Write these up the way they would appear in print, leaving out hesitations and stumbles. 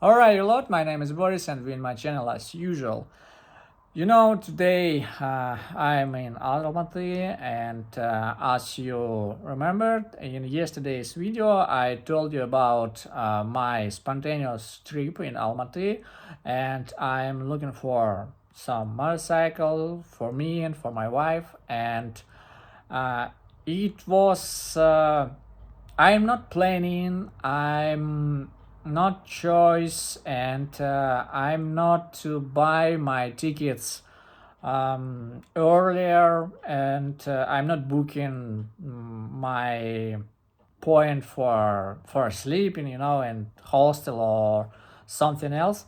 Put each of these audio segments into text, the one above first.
Alright, a lot. My name is Boris, and we're in my channel as usual. Today I'm in Almaty, and as you remembered in yesterday's video, I told you about my spontaneous trip in Almaty, and I'm looking for some motorcycle for me and for my wife, and uh, it was. I'm not planning. I'm not choice, and I'm not to buy my tickets earlier, and I'm not booking my point for sleeping, and hostel or something else.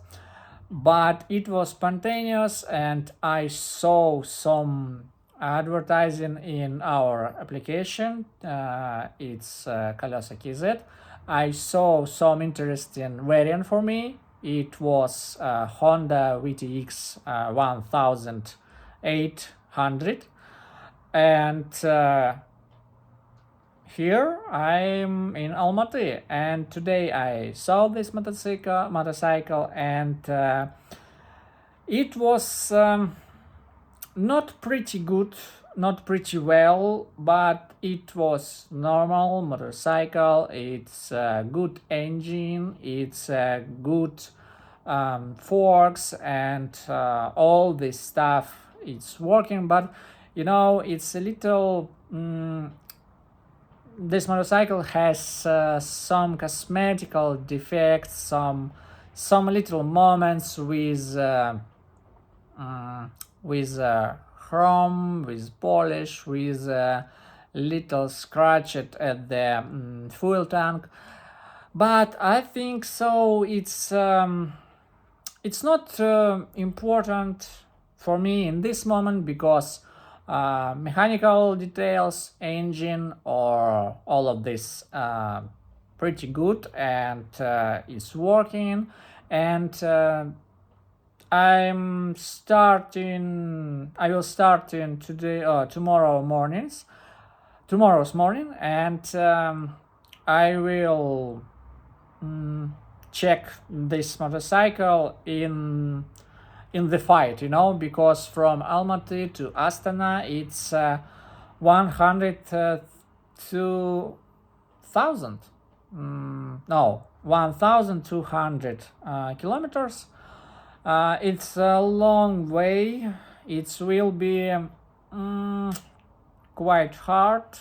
But it was spontaneous, and I saw some advertising in our application. It's Kolesa KZ. I saw some interesting variant for me. It was Honda VTX 1800, and here I'm in Almaty, and today I saw this motorcycle, and it was not pretty good, not pretty well, but it was normal motorcycle. It's a good engine, it's a good forks, and all this stuff. It's working, but it's a little. This motorcycle has some cosmetical defects, some little moments with chrome, with polish, with little scratch at the fuel tank. But I think so. It's not important for me in this moment because mechanical details, engine, or all of this pretty good, and it's working. And I will start in tomorrow's morning, and I will check this motorcycle in the fight, because from Almaty to Astana it's 102,000, no, 1,200 kilometers. It's a long way. It will be quite hard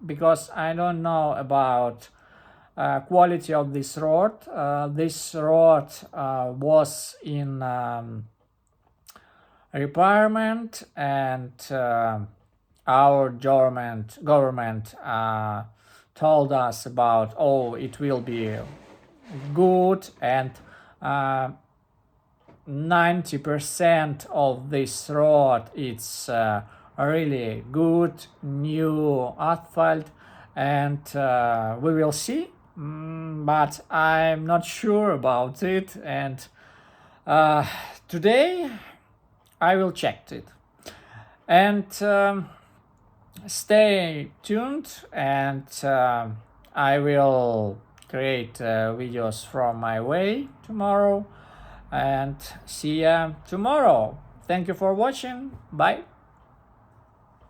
because I don't know about quality of this road. This road was in repairment, and our government told us about, it will be good, and 90% of this road it's really good new asphalt, and we will see, but I'm not sure about it, and today I will check it, and stay tuned, and I will create videos from my way tomorrow, and see ya tomorrow. Thank you for watching. Bye.